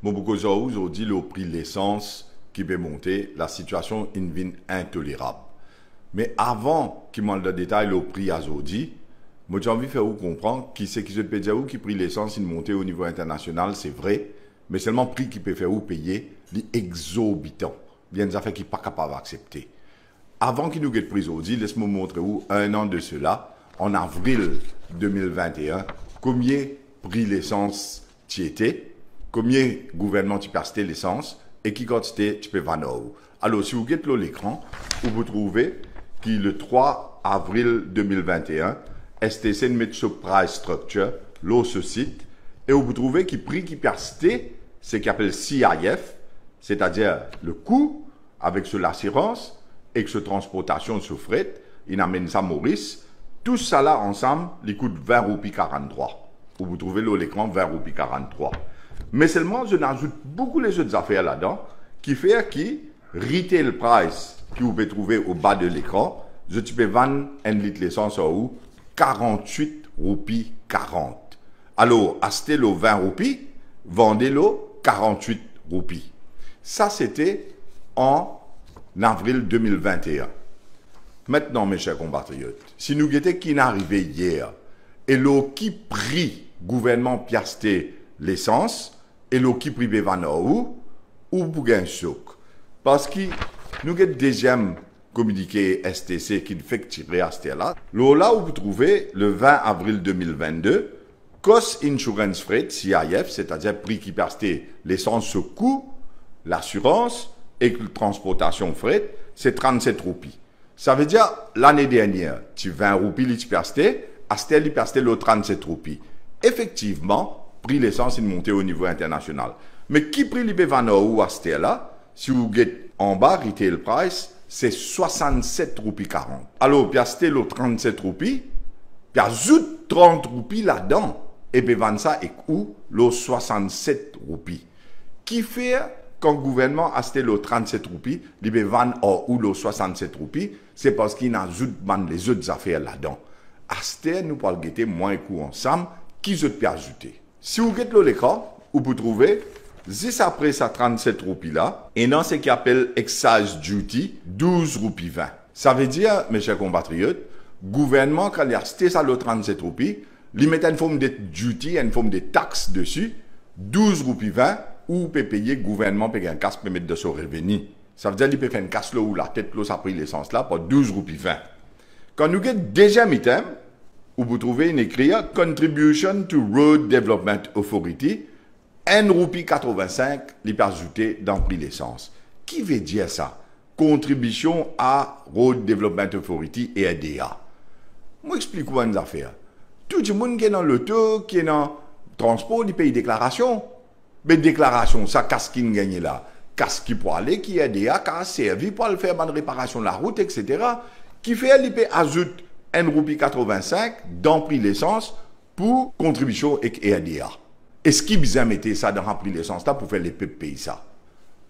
Bon, beaucoup ont dit le prix de l'essence qui peut monter, la situation est intolérable. Mais avant qu'il m'en le détail le prix à Zodi, moi j'ai envie de faire vous comprendre qui c'est qui se peut dire qui prix l'essence une montée au niveau international, c'est vrai, mais seulement le prix qui peut faire vous payer l'exorbitant. Bien des affaires qui ne sont pas capables d'accepter. Avant qu'il nous ait pris Zodi, laisse-moi montrer vous un an de cela, en avril 2021, combien prix l'essence tu était, combien le gouvernement tu perçait l'essence et qui quantité tu peux vendre. Alors si vous regardez l'écran, vous trouvez que le 3 avril 2021, STC met sur price structure, là ce site, et vous trouvez que le prix qui persistait, c'est qu'il appelle CIF, c'est-à-dire le coût avec sur l'assurance et que sur transportation sur fret, il amène ça Maurice, tout ça là ensemble, il coûte 20 roupies 43. Vous trouvez là l'écran 20 roupies 43. Mais seulement, je n'ajoute beaucoup les autres affaires là-dedans, qui fait que retail price, que vous pouvez trouver au bas de l'écran, je peux vendre un litre d'essence où 48 roupies 40. Alors, achetez le 20 roupies, vendez-le 48 roupies. Ça, c'était en avril 2021. Maintenant, mes chers compatriotes, si nous étions qui n'arrivait hier, et l'eau qui prie gouvernement piasté l'essence, et l'eau qui privé ou pour un choc. Parce que nous avons deuxième communiqué STC qui fait tirer à ce là. Là où vous trouvez le 20 avril 2022, Cost Insurance Freight, CIF, c'est-à-dire prix qui piasté l'essence ce coût, l'assurance et la transportation fret, c'est 37 roupies. Ça veut dire, l'année dernière, tu 20 roupies, tu piasté, à ce il piasté le 37 roupies. Effectivement, prix l'essence est monté au niveau international. Mais qui prix l'IB ou à ce là, si vous êtes en bas, retail price, c'est 67 roupies 40. Alors, piasté le 37 roupies, puis ajoute 30 roupies là-dedans. Et puis vendre ça et où le 67 roupies. Qui fait quand le gouvernement a acheté le 37 roupies, il peut vendre ou le 67 roupies, c'est parce qu'il ajoute les autres affaires là-dedans. Acheter, nous parlons de moins de coûts ensemble, qui se peut ajouter. Si vous regardez l'écran, vous pouvez trouver, juste après ça 37 roupies là, et dans ce qu'on appelle excise duty, 12 roupies 20. Ça veut dire, mes chers compatriotes, gouvernement, quand il a acheté ça le 37 roupies, il met une forme de duty, une forme de taxe dessus, 12 roupies 20, ou vous pouvez payer, le gouvernement paye un casse pour mettre de son revenu. Ça veut dire qu'il peut faire une casse là où la tête là, ça pris l'essence là pour 12 roupies 20. Quand nous avons deuxième item, où vous trouvez une écrit Contribution to Road Development Authority, 1 roupie 85, il peut ajouter dans le prix l'essence. Qui veut dire ça? Contribution à Road Development Authority et RDA. Moi, explique quoi une affaire. Tout le monde qui est dans l'auto, qui est dans le transport, il paye déclaration. Mais déclaration, ça, qu'est-ce qu'il gagne là? Qu'est-ce qu'il peut aller, qui est RDA, qui a servi pour aller faire une réparation de la route, etc. Qui fait, il peut ajouter 1 roupie 85 dans le prix l'essence pour contribution et RDA. Est-ce qu'il besoin de mettre ça dans le prix l'essence là pour faire les peuples payer ça?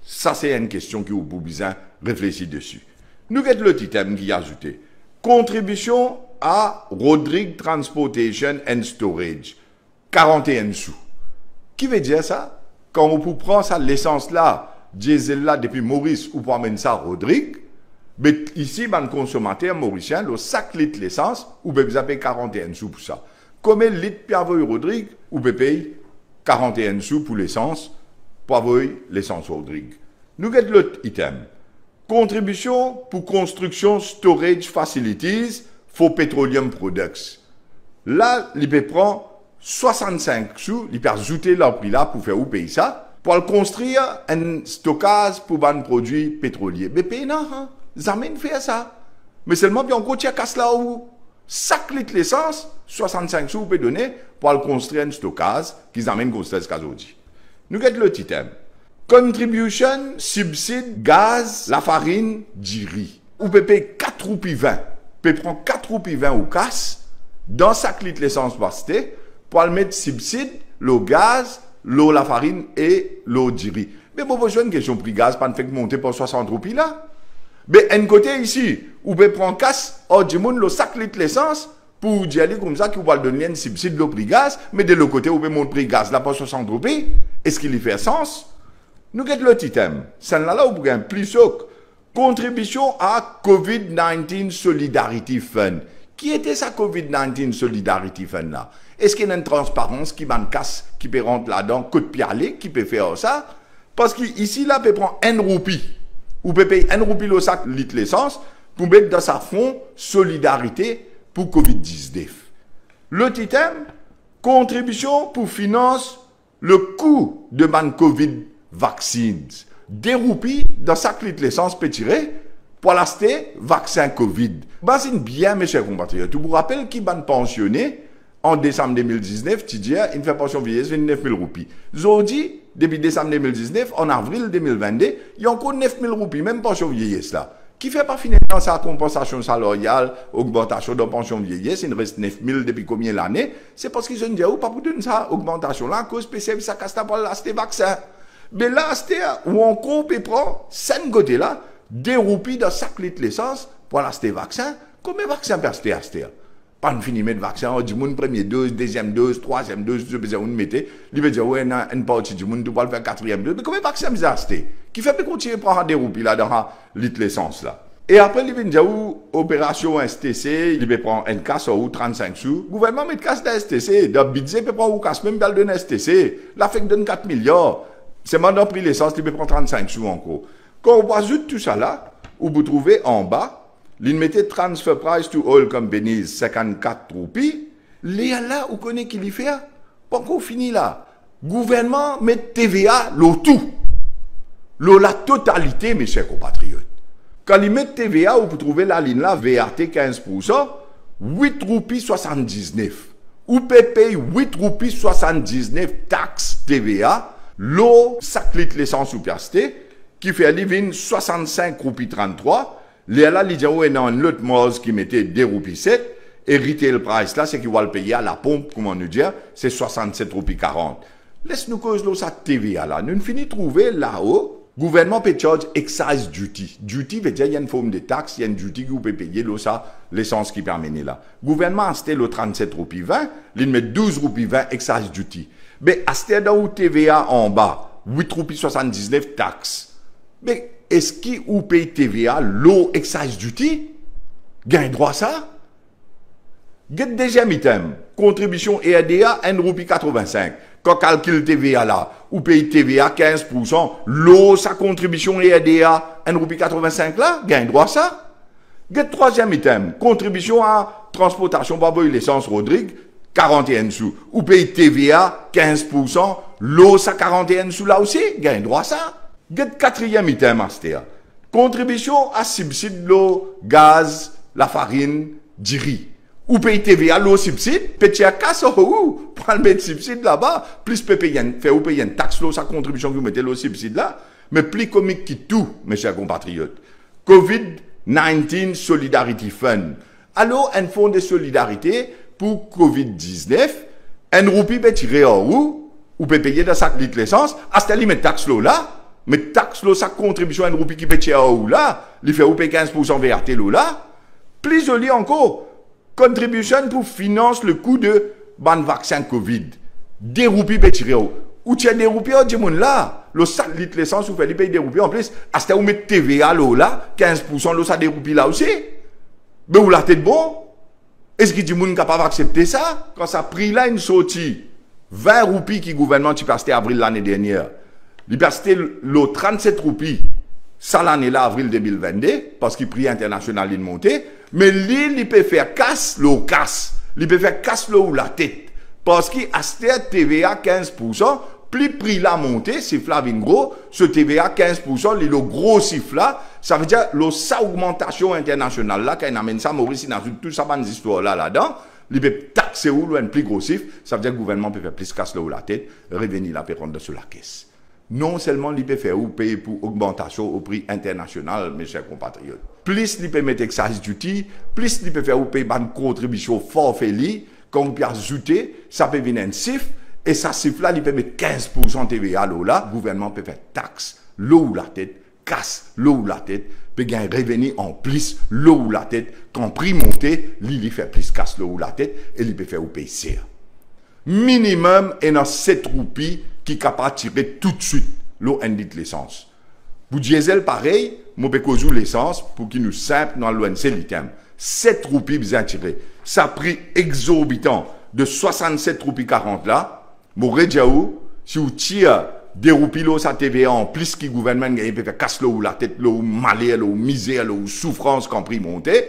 Ça, c'est une question que vous avez besoin de réfléchir dessus. Nous avons le petit thème qui est ajouté. Contribution à Rodrigue Transportation and Storage. 41 sous. Qui veut dire ça? Quand on prend ça, l'essence là, diesel là, depuis Maurice, ou pour amener ça à Rodrigue, mais ici, le consommateur mauricien, le 5 litres l'essence, ou peut payer 41 sous pour ça. Combien de litres pour avoir Rodrigue, ou peut payer 41 sous pour l'essence, pour avoir l'essence Rodrigue. Nous avons l'autre item. Contribution pour construction storage facilities for petroleum products. Là, il peut prendre 65 sous, il peut ajouter leur prix là pour faire où payer ça, pour construire un stockage pour un produit pétrolier. Mais paye non, hein? Zamine fait ça. Mais seulement, bien, on continue à casser là où 5 litres l'essence, 65 sous, vous pouvez donner pour construire un stockage qui amène construire ce cas aujourd'hui. Nous avons le petit thème. Contribution, subside, gaz, la farine, du riz. Vous pouvez payer 4 roupies 20. Vous pouvez prendre 4 roupies 20 ou casse dans 5 litres l'essence pour mettre subside, le gaz, l'eau, la farine et l'eau du riz. Mais pour vous, une question prix gaz, pas de fait monter pour 60 roupies là. Mais un côté ici, vous pouvez prendre casse, du monde, le 5 litres l'essence, pour dire comme ça, que vous allez donner un subside le prix gaz, mais de l'autre côté, vous pouvez monter le prix gaz là pour 60 roupies, Est-ce qu'il y fait sens? Nous avons le titre. Celle-là, vous pouvez plus haut. Contribution à COVID-19 Solidarity Fund. Qui était sa COVID-19 Solidarity Fund là? Est-ce qu'il y a une transparence qui m'en casse, qui peut rentrer là-dedans, coup de pied aller, qui peut faire ça? Parce qu'ici, là, peut prendre 1 roupie. Ou peut payer 1 roupie le sac litre l'essence pour mettre dans sa fonds solidarité pour COVID-19. Le titre, contribution pour financer le coût de man COVID vaccines. 2 roupies dans sa litre l'essence peut tirer pour l'acheter vaccin COVID. C'est bien, mes chers compatriotes. Vous vous rappelez qui ban pensionné en décembre 2019, il fait pension vieillesse 29 000 roupies. Aujourd'hui, depuis décembre 2019, en avril 2022, il y a encore 9 000 roupies, même pension vieillesse là. Qui fait pas finir dans sa compensation salariale, augmentation de pension vieillesse, il reste 9 000 depuis combien d'années? C'est parce qu'ils ont dit, pas pour donner ça, augmentation là, à cause PCF, ça casse pas l'acheter vaccin. Mais là, acheter, ou encore, peut prendre 5 côtés là, 2 roupies dans 5 litres l'essence pour l'acheter vaccin. Combien de vaccins peut acheter? Pas une fini mettre vaccin, on dit mon première dose, deuxième dose, troisième dose, je peux mettre, il veut dire, ouais, une partie du monde, tu vas le faire quatrième dose. Mais combien de vaccins vous acheter? Qui fait que continuer à prendre des roupies là dans litre l'essence là? Et après, il vient dire, opération STC, il peut prendre un casse ou 35 sous. Le gouvernement met casse de STC. Le budget peut prendre ou casse même dans le STC. La fait donne 4 milliards. C'est maintenant pris l'essence, il peut prendre 35 sous encore. Quand on ajoute tout ça là, vous trouvez en bas, il mettait transfer price to all companies 54 roupies. Là, vous connaissez qui l'y fait? Pas encore fini là. Gouvernement met TVA, le tout. La totalité, mes chers compatriotes. Quand il met TVA, vous trouvez la ligne là, VAT 15%, 8 roupies 79. Ou paye 8 roupies 79 taxes TVA, l'eau, 5 litres l'essence ou piasté, qui fait living 65 roupies 33. Là, il dit, ouais, non, l'autre mose qui mettait 2 roupies 7, et retail price là, c'est qu'il va le payer à la pompe, comment nous dire, c'est 67 roupies 40. Laisse-nous cause là, ça TVA là. Nous finissons de trouver là-haut, gouvernement peut charge excise duty. Duty veut dire, il y a une forme de taxe, il y a une duty que vous pouvez payer là, ça, l'essence qui permet là. Gouvernement, c'était le 37 roupies 20, il met 12 roupies 20 excise duty. Mais, c'était dans TVA en bas, 8 roupies 79 taxes. Mais, est-ce qu'il ou paye TVA, l'eau excise duty? Gagne droit à ça? Deuxième item, contribution EADA, 1 roupie 85. Quand calcule TVA là, ou paye TVA 15%, l'eau, sa contribution EADA, 1 roupie 85 là, gagne droit à ça? Troisième item, contribution à transportation par l'essence Rodrigue, 41 sous. Ou paye TVA 15%, l'eau, sa 41 sous là aussi, gagne droit à ça? Quatrième item, Astéa. Contribution à subside l'eau, gaz, la farine, du riz. Ou paye TVA, l'eau subside, petit à casse, ou, prend le subside là-bas, plus peut payer, ou payer une taxe, l'eau, sa contribution que vous mettez l'eau subside là, mais plus comique qui tout, mes chers compatriotes. COVID-19 Solidarity Fund. Alors, un fonds de solidarité pour COVID-19, un roupie peut tirer en roue, ou peut payer dans sa litre l'essence, à ce moment-là, taxe l'eau là, mais taxe l'eau, sa contribution à une roupie qui peut tirer en roue là, il fait ou payer 15% VAT l'eau là, plus joli encore, contribution pour financer le coût de ban vaccin Covid. Des roupies peut tirer en roue. Ou tiens des roupies, on dit là, le 5 litres l'essence, ou fait payer des roupies en plus, à ce moment-là, vous TVA l'eau là, 15% l'eau, ça des roupies là aussi. Mais où la tête bon? Est-ce que du monde capable d'accepter ça? Quand ça prix là une sortie, 20 roupies qui gouvernement qui passait avril l'année dernière. Il passait le 37 roupies, ça l'année là, avril 2022, parce qu'il prix international il monté. Mais lui, il peut faire casse l'eau casse. Il peut faire casse l'eau ou la tête. Parce qu'il a acheté TVA 15%, plus prix la montée, siffle là gros, ce TVA 15%, le gros siffle là, ça veut dire sa augmentation internationale là, quand il amène ça, Maurice, il a tout ça, bonne histoire là-dedans, il peut taxer ou un plus gros siffle, ça veut dire que le gouvernement peut faire plus casse l'eau la tête, revenir la prendre sur la caisse. Non seulement il peut faire ou payer pour augmentation au prix international, mes chers compatriotes. Plus il peut mettre excise duty, plus il peut faire ou payer une contribution forfait, quand on peut ajouter, ça peut venir un siffle, et ça siffle là, il peut mettre 15% TVA l'eau là, le gouvernement peut faire taxe, l'eau ou la tête, casse l'eau ou la tête, peut gagner revenu en plus, l'eau ou la tête, quand prix monté, il fait plus casse l'eau ou la tête, et il peut faire ou payer ça. Minimum, et dans 7 roupies qui est capable de tirer tout de suite l'eau indique l'essence. Pour diesel, pareil, je peux l'essence pour qu'il nous simple dans l'ONC l'item. 7 roupies bien tiré. Ça a pris exorbitant de 67 roupies 40 là. Mon si vous tirez des roupies là, ça TVA en plus qui gouvernement gagne peut faire casse l'eau la tête l'eau malheur l'eau misère l'eau souffrance qu'en prix monter.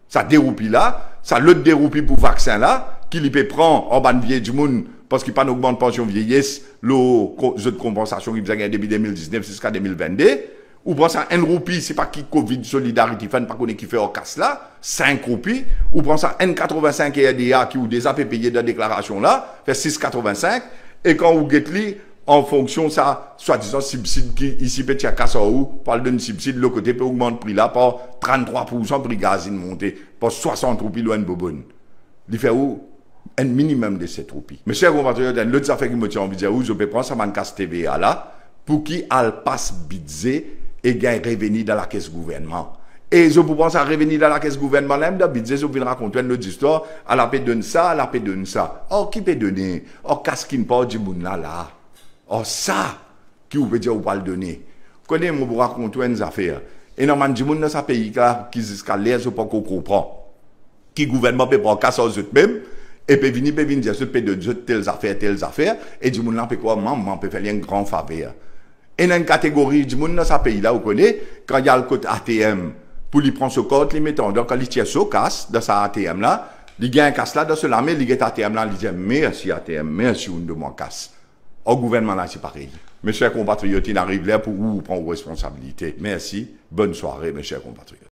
Ça déroupie là, ça l'autre déroupie pour vaccin là, qui lui peut prendre en ban vieille du monde parce qu'il n'y a pas d'augmentation pension vieillesse, l'eau de compensation qui vous a gagné depuis 2019 jusqu'à 2022. Ou prend ça 1 roupie, c'est pas qui Covid solidarité fan pas connaît qui fait en casse là, 5 roupies, ou prend ça N85 et RDA qui ou déjà payé dans la déclaration là, fait 6,85 et quand vous get li en fonction ça soi-disant subside qui ici peut tirer casse ou parle d'un subside le côté peut augmenter prix là par 33% prix gazine monter pour 60 roupies loin de bobonne. Il fait où un minimum de 7 roupies. Mais chers compatriotes, l'autre affaire qui me tient envie de dire où je peux prendre ça man casse TVA là pour qui al passe budget et gagne revenu dans la caisse gouvernement. Et je pense à revenir dans la caisse gouvernement, même dans budget, je vais raconter une autre histoire, à la paix donne ça, à la paix donne ça. Oh, qui peut donner? Oh, qu'est-ce qui ne peut du monde là? Oh, ça, qui vous peut dire ou pas le donner? Vous connaissez, moi, vous raconter une affaire. Et normalement, du monde dans ce pays là, qui jusqu'à l'air, je ne pas qu'on comprend. Qui gouvernement peut prendre casse aux autres même, et peut venir dire, je peux de telles affaires, et du monde là, peut quoi, maman, peut faire un grand faveur. Et dans une catégorie du monde dans ce pays-là, vous connaissez, quand il y a le code ATM, pour lui prendre ce code, il met donc quand il tient ce casse dans sa ATM-là, il gagne un casse là, dans ce là, mais il gagne ATM-là, il dit merci ATM, merci de mon casse. Au gouvernement là, c'est pareil. Mes chers compatriotes, il arrive là pour vous prendre vos responsabilités. Merci, bonne soirée, mes chers compatriotes.